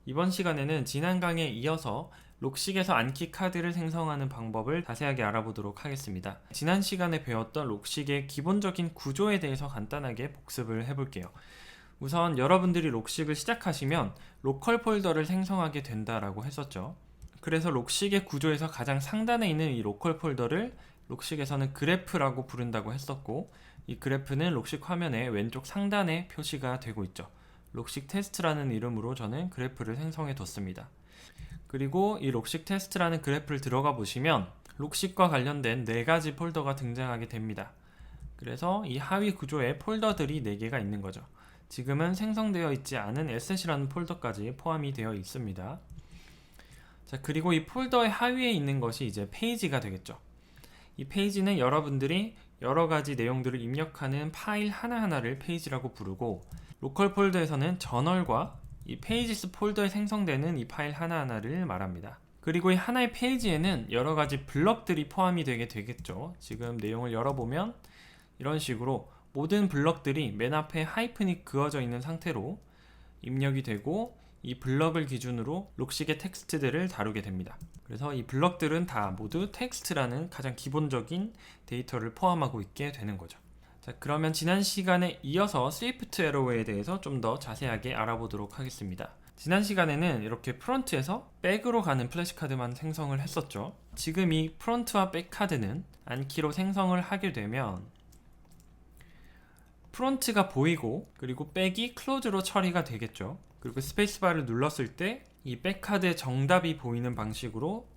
이번 시간에는 지난 강의에 이어서 록식에서 안키 카드를 생성하는 방법을 자세하게 알아보도록 하겠습니다. 지난 시간에 배웠던 록식의 기본적인 구조에 대해서 간단하게 복습을 해볼게요. 우선 여러분들이 록식을 시작하시면 로컬 폴더를 생성하게 된다라고 했었죠. 그래서 록식의 구조에서 가장 상단에 있는 이 로컬 폴더를 록식에서는 그래프라고 부른다고 했었고, 이 그래프는 록식 화면의 왼쪽 상단에 표시가 되고 있죠. 록식 테스트라는 이름으로 저는 그래프를 생성해 뒀습니다. 그리고 이 록식 테스트라는 그래프를 들어가 보시면 록식과 관련된 4가지 폴더가 등장하게 됩니다. 그래서 이 하위 구조에 폴더들이 4개가 있는 거죠. 지금은 생성되어 있지 않은 asset이라는 폴더까지 포함이 되어 있습니다. 자, 그리고 이 폴더의 하위에 있는 것이 이제 페이지가 되겠죠. 이 페이지는 여러분들이 여러가지 내용들을 입력하는 파일 하나하나를 페이지라고 부르고, 로컬 폴더에서는 저널과 이 페이지스 폴더에 생성되는 이 파일 하나하나를 말합니다. 그리고 이 하나의 페이지에는 여러가지 블럭들이 포함이 되게 되겠죠. 지금 내용을 열어보면 이런 식으로 모든 블럭들이 맨 앞에 하이픈이 그어져 있는 상태로 입력이 되고, 이 블럭을 기준으로 록식의 텍스트들을 다루게 됩니다. 그래서 이 블럭들은 다 모두 텍스트라는 가장 기본적인 데이터를 포함하고 있게 되는 거죠. 자, 그러면 지난 시간에 이어서 스위프트 에러웨이에 대해서 좀 더 자세하게 알아보도록 하겠습니다. 지난 시간에는 이렇게 프론트에서 백으로 가는 플래시카드만 생성을 했었죠. 지금 이 프론트와 백 카드는 안키로 생성을 하게 되면 프론트가 보이고, 그리고 백이 클로즈로 처리가 되겠죠. 그리고 스페이스바를 눌렀을 때 이 백카드의 정답이 보이는 방식으로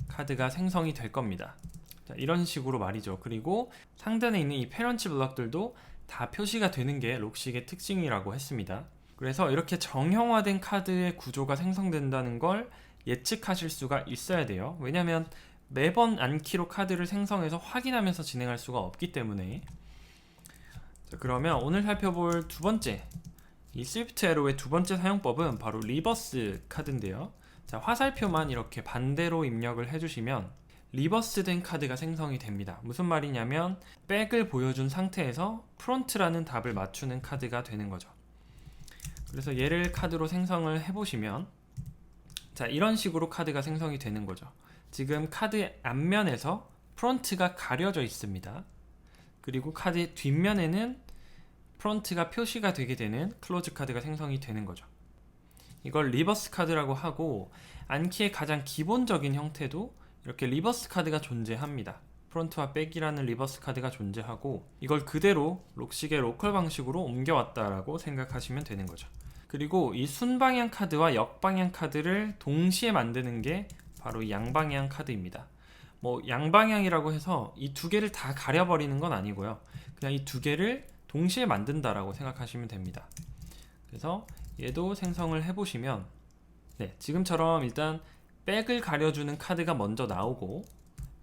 카드가 생성이 될 겁니다. 자, 이런 식으로 말이죠. 그리고 상단에 있는 이 페런치 블럭들도 다 표시가 되는 게 록식의 특징이라고 했습니다. 그래서 이렇게 정형화된 카드의 구조가 생성된다는 걸 예측하실 수가 있어야 돼요. 왜냐하면 매번 안키로 카드를 생성해서 확인하면서 진행할 수가 없기 때문에. 자, 그러면 오늘 살펴볼 두 번째, 이 스위프트 에로의 두 번째 사용법은 바로 리버스 카드인데요. 자, 화살표만 이렇게 반대로 입력을 해주시면 리버스된 카드가 생성이 됩니다. 무슨 말이냐면 백을 보여준 상태에서 프론트라는 답을 맞추는 카드가 되는 거죠. 그래서 얘를 카드로 생성을 해보시면, 자, 이런 식으로 카드가 생성이 되는 거죠. 지금 카드의 앞면에서 프론트가 가려져 있습니다. 그리고 카드의 뒷면에는 프론트가 표시가 되게 되는 클로즈 카드가 생성이 되는 거죠. 이걸 리버스 카드라고 하고, 안키의 가장 기본적인 형태도 이렇게 리버스 카드가 존재합니다. 프론트와 백이라는 리버스 카드가 존재하고, 이걸 그대로 록식의 로컬 방식으로 옮겨왔다라고 생각하시면 되는 거죠. 그리고 이 순방향 카드와 역방향 카드를 동시에 만드는 게 바로 이 양방향 카드입니다. 양방향이라고 해서 이 두 개를 다 가려버리는 건 아니고요. 그냥 이 두 개를 동시에 만든다라고 생각하시면 됩니다. 그래서 얘도 생성을 해보시면, 네, 지금처럼 일단 백을 가려주는 카드가 먼저 나오고,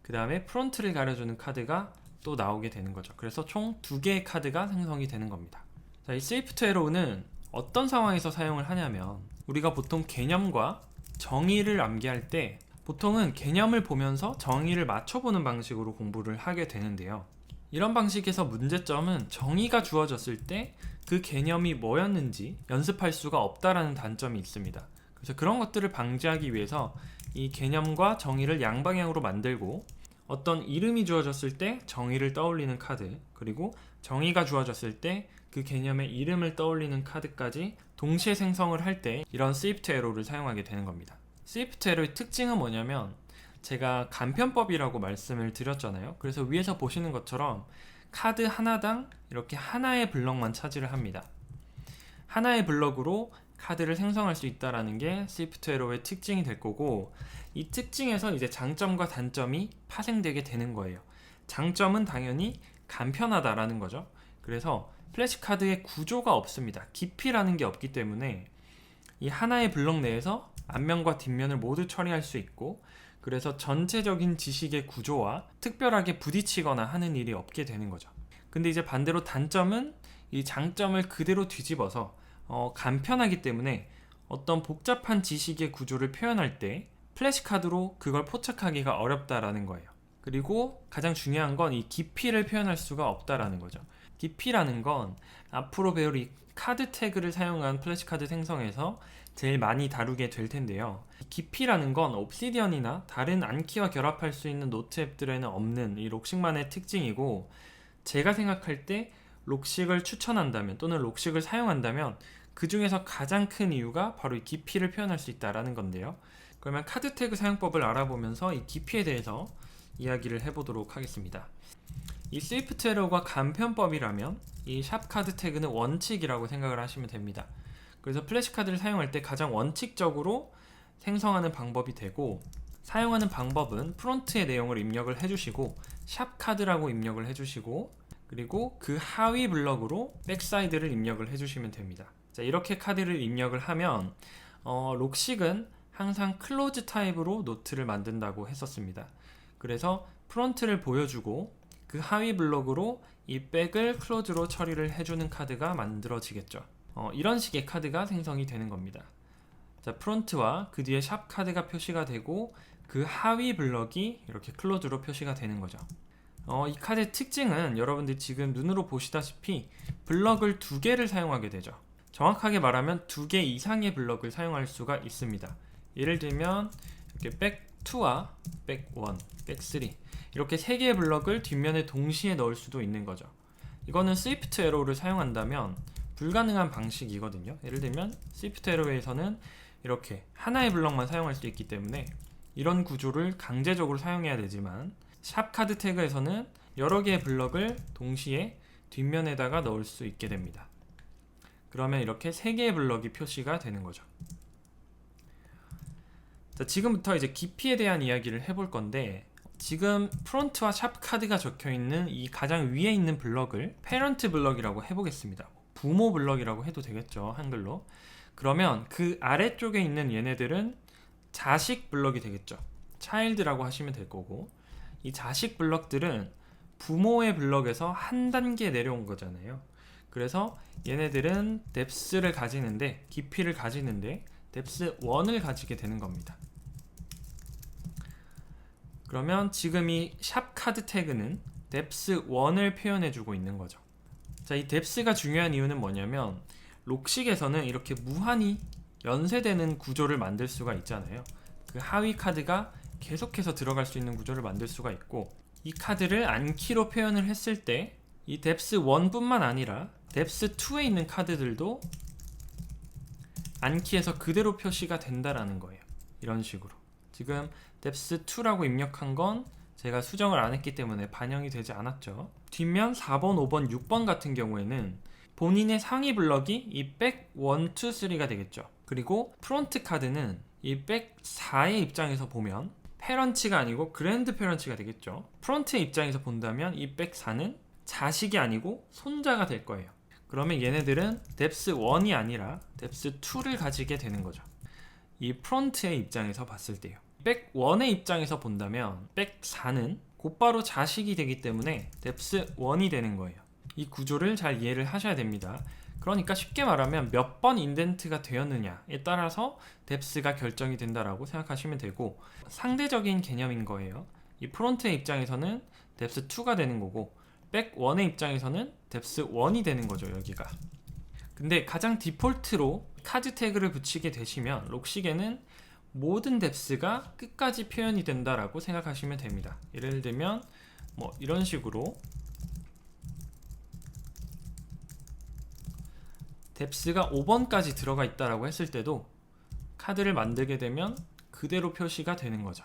그 다음에 프론트를 가려주는 카드가 또 나오게 되는 거죠. 그래서 총 2개의 카드가 생성이 되는 겁니다. 자, 이 스위프트 에로우는 어떤 상황에서 사용을 하냐면, 우리가 보통 개념과 정의를 암기할 때 보통은 개념을 보면서 정의를 맞춰보는 방식으로 공부를 하게 되는데요. 이런 방식에서 문제점은 정의가 주어졌을 때 그 개념이 뭐였는지 연습할 수가 없다라는 단점이 있습니다. 그래서 그런 것들을 방지하기 위해서 이 개념과 정의를 양방향으로 만들고, 어떤 이름이 주어졌을 때 정의를 떠올리는 카드, 그리고 정의가 주어졌을 때 그 개념의 이름을 떠올리는 카드까지 동시에 생성을 할 때 이런 스위프트 에로를 사용하게 되는 겁니다. 스위프트 에로의 특징은 뭐냐면, 제가 간편법이라고 말씀을 드렸잖아요. 그래서 위에서 보시는 것처럼 카드 하나당 이렇게 하나의 블럭만 차지를 합니다. 하나의 블럭으로 카드를 생성할 수 있다는 게 스위프트 에로의 특징이 될 거고, 이 특징에서 이제 장점과 단점이 파생되게 되는 거예요. 장점은 당연히 간편하다라는 거죠. 그래서 플래시카드의 구조가 없습니다. 깊이라는 게 없기 때문에 이 하나의 블럭 내에서 앞면과 뒷면을 모두 처리할 수 있고, 그래서 전체적인 지식의 구조와 특별하게 부딪히거나 하는 일이 없게 되는 거죠. 근데 이제 반대로 단점은 이 장점을 그대로 뒤집어서 간편하기 때문에 어떤 복잡한 지식의 구조를 표현할 때 플래시카드로 그걸 포착하기가 어렵다라는 거예요. 그리고 가장 중요한 건 이 깊이를 표현할 수가 없다라는 거죠. 깊이라는 건 앞으로 배울 이 카드 태그를 사용한 플래시카드 생성에서 제일 많이 다루게 될 텐데요. 깊이라는 건 옵시디언이나 다른 안키와 결합할 수 있는 노트 앱들에는 없는 이 록식만의 특징이고, 제가 생각할 때 록식을 추천한다면 또는 록식을 사용한다면 그 중에서 가장 큰 이유가 바로 이 깊이를 표현할 수 있다는 건데요. 그러면 카드 태그 사용법을 알아보면서 이 깊이에 대해서 이야기를 해보도록 하겠습니다. 이 스위프트 에러가 간편법이라면 이 샵 카드 태그는 원칙이라고 생각을 하시면 됩니다. 그래서 플래시카드를 사용할 때 가장 원칙적으로 생성하는 방법이 되고, 사용하는 방법은 프론트의 내용을 입력을 해주시고 샵 카드라고 입력을 해주시고, 그리고 그 하위 블럭으로 백사이드를 입력을 해주시면 됩니다. 자, 이렇게 카드를 입력을 하면 록식은 항상 클로즈 타입으로 노트를 만든다고 했었습니다. 그래서 프론트를 보여주고 그 하위 블럭으로 이 백을 클로즈로 처리를 해주는 카드가 만들어지겠죠. 이런 식의 카드가 생성이 되는 겁니다. 자, 프론트와 그 뒤에 샵 카드가 표시가 되고 그 하위 블럭이 이렇게 클로즈로 표시가 되는 거죠. 이 카드의 특징은 여러분들 지금 눈으로 보시다시피 블럭을 2개를 사용하게 되죠. 정확하게 말하면 2개 이상의 블럭을 사용할 수가 있습니다. 예를 들면 이렇게 백2와 백1, 백3 이렇게 3개의 블럭을 뒷면에 동시에 넣을 수도 있는 거죠. 이거는 스위프트 에러를 사용한다면 불가능한 방식이거든요. 예를 들면 스위프트 에러에서는 이렇게 하나의 블럭만 사용할 수 있기 때문에 이런 구조를 강제적으로 사용해야 되지만, 샵 카드 태그에서는 여러 개의 블럭을 동시에 뒷면에다가 넣을 수 있게 됩니다. 그러면 이렇게 3개의 블럭이 표시가 되는 거죠. 자, 지금부터 이제 깊이에 대한 이야기를 해볼 건데, 지금 프론트와 샵 카드가 적혀 있는 이 가장 위에 있는 블럭을 페런트 블럭이라고 해보겠습니다. 부모 블럭이라고 해도 되겠죠, 한글로. 그러면 그 아래쪽에 있는 얘네들은 자식 블럭이 되겠죠. 차일드라고 하시면 될 거고, 이 자식 블럭들은 부모의 블럭에서 한 단계 내려온 거잖아요. 그래서 얘네들은 뎁스를 가지는데, 깊이를 가지는데 뎁스 1을 가지게 되는 겁니다. 그러면 지금 이 샵 카드 태그는 뎁스 1을 표현해주고 있는 거죠. 자, 이 뎁스가 중요한 이유는 뭐냐면, 록식에서는 이렇게 무한히 연쇄되는 구조를 만들 수가 있잖아요. 그 하위 카드가 계속해서 들어갈 수 있는 구조를 만들 수가 있고, 이 카드를 안키로 표현을 했을 때 이 뎁스 1뿐만 아니라 뎁스 2에 있는 카드들도 안키에서 그대로 표시가 된다라는 거예요. 이런 식으로. 지금 뎁스 2라고 입력한 건 제가 수정을 안 했기 때문에 반영이 되지 않았죠. 뒷면 4번, 5번, 6번 같은 경우에는 본인의 상위 블럭이 이 백 1, 2, 3가 되겠죠. 그리고 프론트 카드는 이 백 4의 입장에서 보면 페런치가 아니고 그랜드 페런치가 되겠죠. 프론트의 입장에서 본다면 이 백 4는 자식이 아니고 손자가 될 거예요. 그러면 얘네들은 뎁스 1이 아니라 뎁스 2를 가지게 되는 거죠. 이 프론트의 입장에서 봤을 때요. 백 1의 입장에서 본다면 백 4는 곧바로 자식이 되기 때문에 뎁스 1이 되는 거예요. 이 구조를 잘 이해를 하셔야 됩니다. 그러니까 쉽게 말하면 몇 번 인덴트가 되었느냐에 따라서 뎁스가 결정이 된다라고 생각하시면 되고, 상대적인 개념인 거예요. 이 프론트의 입장에서는 뎁스 2가 되는 거고, 백 1의 입장에서는 뎁스 1이 되는 거죠, 여기가. 근데 가장 디폴트로 카드 태그를 붙이게 되시면 록식에는 모든 뎁스가 끝까지 표현이 된다라고 생각하시면 됩니다. 예를 들면 뭐 이런 식으로 뎁스가 5번까지 들어가 있다라고 했을 때도 카드를 만들게 되면 그대로 표시가 되는 거죠.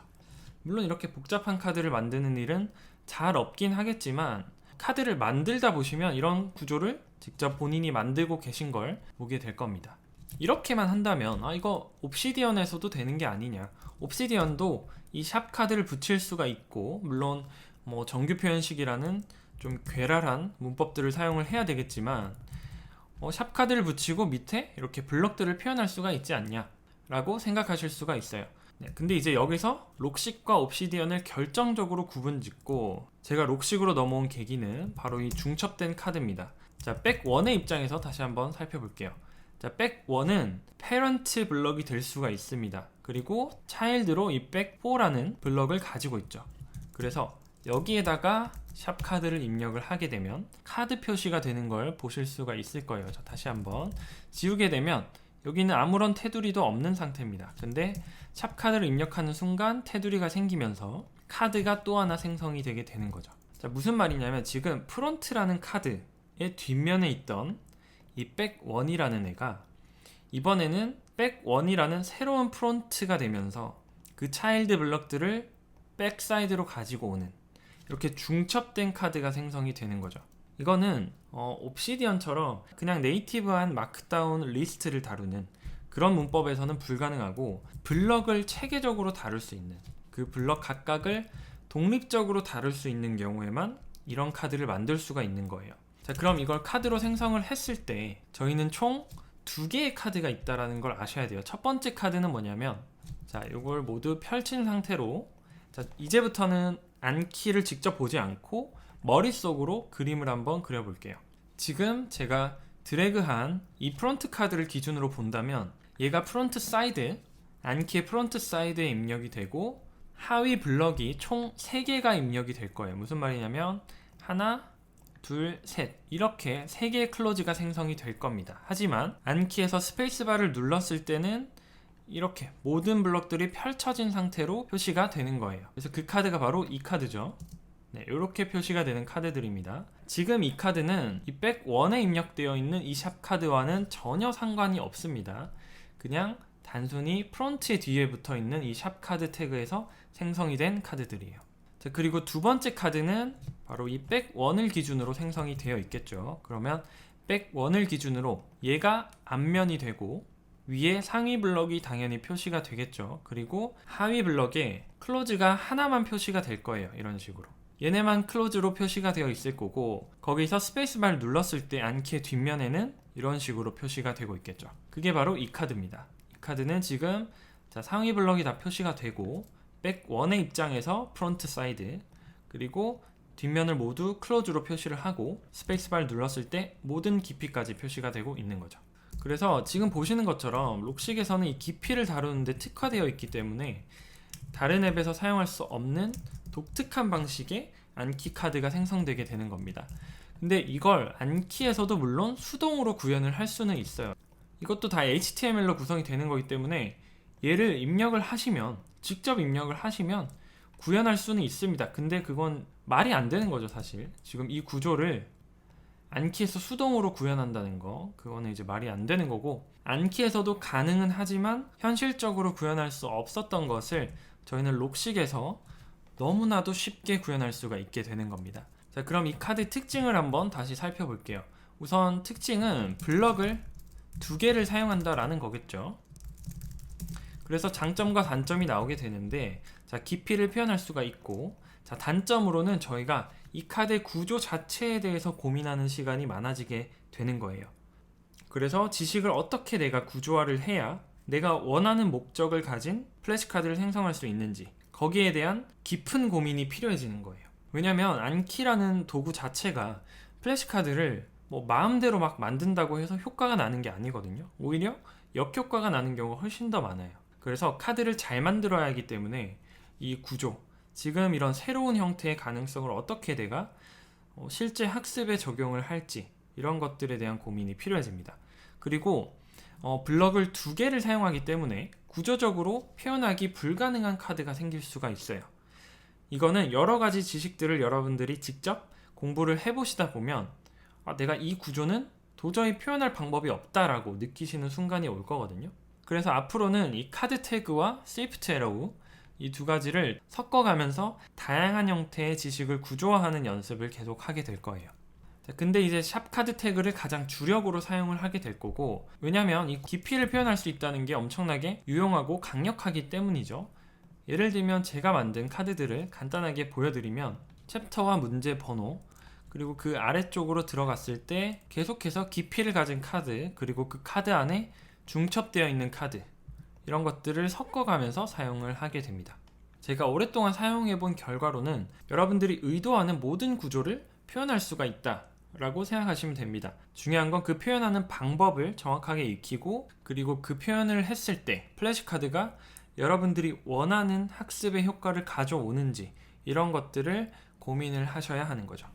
물론 이렇게 복잡한 카드를 만드는 일은 잘 없긴 하겠지만, 카드를 만들다 보시면 이런 구조를 직접 본인이 만들고 계신 걸 보게 될 겁니다. 이렇게만 한다면 이거 옵시디언에서도 되는 게 아니냐, 옵시디언도 이 샵 카드를 붙일 수가 있고, 물론 뭐 정규 표현식이라는 좀 괴랄한 문법들을 사용을 해야 되겠지만, 샵 카드를 붙이고 밑에 이렇게 블럭들을 표현할 수가 있지 않냐 라고 생각하실 수가 있어요. 근데 이제 여기서 록식과 옵시디언을 결정적으로 구분짓고, 제가 록식으로 넘어온 계기는 바로 이 중첩된 카드입니다. 자, 백 1의 입장에서 다시 한번 살펴볼게요. 자, 백 1은 페런트 블럭이 될 수가 있습니다. 그리고 차일드로 이 백 4라는 블럭을 가지고 있죠. 그래서 여기에다가 샵 카드를 입력을 하게 되면 카드 표시가 되는 걸 보실 수가 있을 거예요. 자, 다시 한번 지우게 되면 여기는 아무런 테두리도 없는 상태입니다. 근데 샵 카드를 입력하는 순간 테두리가 생기면서 카드가 또 하나 생성이 되게 되는 거죠. 자, 무슨 말이냐면 지금 프론트라는 카드의 뒷면에 있던 이 백1이라는 애가 이번에는 백1이라는 새로운 프론트가 되면서 그 차일드 블럭들을 백사이드로 가지고 오는 이렇게 중첩된 카드가 생성이 되는 거죠. 이거는 옵시디언처럼 그냥 네이티브한 마크다운 리스트를 다루는 그런 문법에서는 불가능하고, 블럭을 체계적으로 다룰 수 있는, 그 블럭 각각을 독립적으로 다룰 수 있는 경우에만 이런 카드를 만들 수가 있는 거예요. 자, 그럼 이걸 카드로 생성을 했을 때 저희는 총 2개의 카드가 있다는 걸 아셔야 돼요. 첫 번째 카드는 뭐냐면, 자, 이걸 모두 펼친 상태로, 자, 이제부터는 안키를 직접 보지 않고 머릿속으로 그림을 한번 그려볼게요. 지금 제가 드래그한 이 프론트 카드를 기준으로 본다면 얘가 프론트 사이드, 안키의 프론트 사이드에 입력이 되고 하위 블럭이 총 3개가 입력이 될 거예요. 무슨 말이냐면 하나, 둘, 셋, 이렇게 3개의 클로즈가 생성이 될 겁니다. 하지만 안키에서 스페이스바를 눌렀을 때는 이렇게 모든 블럭들이 펼쳐진 상태로 표시가 되는 거예요. 그래서 그 카드가 바로 이 카드죠. 네, 이렇게 표시가 되는 카드들입니다. 지금 이 카드는 이 백1에 입력되어 있는 이 샵 카드와는 전혀 상관이 없습니다. 그냥 단순히 프론트의 뒤에 붙어 있는 이 샵 카드 태그에서 생성이 된 카드들이에요. 자, 그리고 두 번째 카드는 바로 이 백1을 기준으로 생성이 되어 있겠죠. 그러면 백1을 기준으로 얘가 앞면이 되고 위에 상위 블럭이 당연히 표시가 되겠죠. 그리고 하위 블럭에 클로즈가 하나만 표시가 될 거예요. 이런 식으로 얘네만 클로즈로 표시가 되어 있을 거고, 거기서 스페이스바를 눌렀을 때 안키의 뒷면에는 이런 식으로 표시가 되고 있겠죠. 그게 바로 이 카드입니다. 이 카드는 지금 자, 상위 블럭이 다 표시가 되고 백1의 입장에서 프론트 사이드, 그리고 뒷면을 모두 클로즈로 표시를 하고 스페이스바를 눌렀을 때 모든 깊이까지 표시가 되고 있는 거죠. 그래서 지금 보시는 것처럼 록식에서는 이 깊이를 다루는데 특화되어 있기 때문에 다른 앱에서 사용할 수 없는 독특한 방식의 안키 카드가 생성되게 되는 겁니다. 근데 이걸 안키에서도 물론 수동으로 구현을 할 수는 있어요. 이것도 다 HTML로 구성이 되는 거기 때문에 얘를 입력을 하시면, 직접 입력을 하시면 구현할 수는 있습니다. 근데 그건 말이 안 되는 거죠, 사실. 지금 이 구조를 안키에서 수동으로 구현한다는 거, 그거는 이제 말이 안 되는 거고, 안키에서도 가능은 하지만 현실적으로 구현할 수 없었던 것을 저희는 록식에서 너무나도 쉽게 구현할 수가 있게 되는 겁니다. 자, 그럼 이 카드 특징을 한번 다시 살펴볼게요. 우선 특징은 블럭을 2개를 사용한다라는 거겠죠. 그래서 장점과 단점이 나오게 되는데, 자, 깊이를 표현할 수가 있고, 자, 단점으로는 저희가 이 카드의 구조 자체에 대해서 고민하는 시간이 많아지게 되는 거예요. 그래서 지식을 어떻게 내가 구조화를 해야 내가 원하는 목적을 가진 플래시카드를 생성할 수 있는지, 거기에 대한 깊은 고민이 필요해지는 거예요. 왜냐면 안키라는 도구 자체가 플래시카드를 뭐 마음대로 막 만든다고 해서 효과가 나는 게 아니거든요. 오히려 역효과가 나는 경우가 훨씬 더 많아요. 그래서 카드를 잘 만들어야 하기 때문에 이 구조, 지금 이런 새로운 형태의 가능성을 어떻게 내가 실제 학습에 적용을 할지, 이런 것들에 대한 고민이 필요해집니다. 그리고 블럭을 2개를 사용하기 때문에 구조적으로 표현하기 불가능한 카드가 생길 수가 있어요. 이거는 여러 가지 지식들을 여러분들이 직접 공부를 해보시다 보면 내가 이 구조는 도저히 표현할 방법이 없다라고 느끼시는 순간이 올 거거든요. 그래서 앞으로는 이 카드 태그와 스위프트 에러우, 이 2가지를 섞어가면서 다양한 형태의 지식을 구조화하는 연습을 계속 하게 될 거예요. 근데 이제 샵 카드 태그를 가장 주력으로 사용을 하게 될 거고, 왜냐면 이 깊이를 표현할 수 있다는 게 엄청나게 유용하고 강력하기 때문이죠. 예를 들면 제가 만든 카드들을 간단하게 보여드리면 챕터와 문제 번호, 그리고 그 아래쪽으로 들어갔을 때 계속해서 깊이를 가진 카드, 그리고 그 카드 안에 중첩되어 있는 카드, 이런 것들을 섞어가면서 사용을 하게 됩니다. 제가 오랫동안 사용해본 결과로는 여러분들이 의도하는 모든 구조를 표현할 수가 있다 라고 생각하시면 됩니다. 중요한 건 그 표현하는 방법을 정확하게 익히고, 그리고 그 표현을 했을 때 플래시카드가 여러분들이 원하는 학습의 효과를 가져오는지, 이런 것들을 고민을 하셔야 하는 거죠.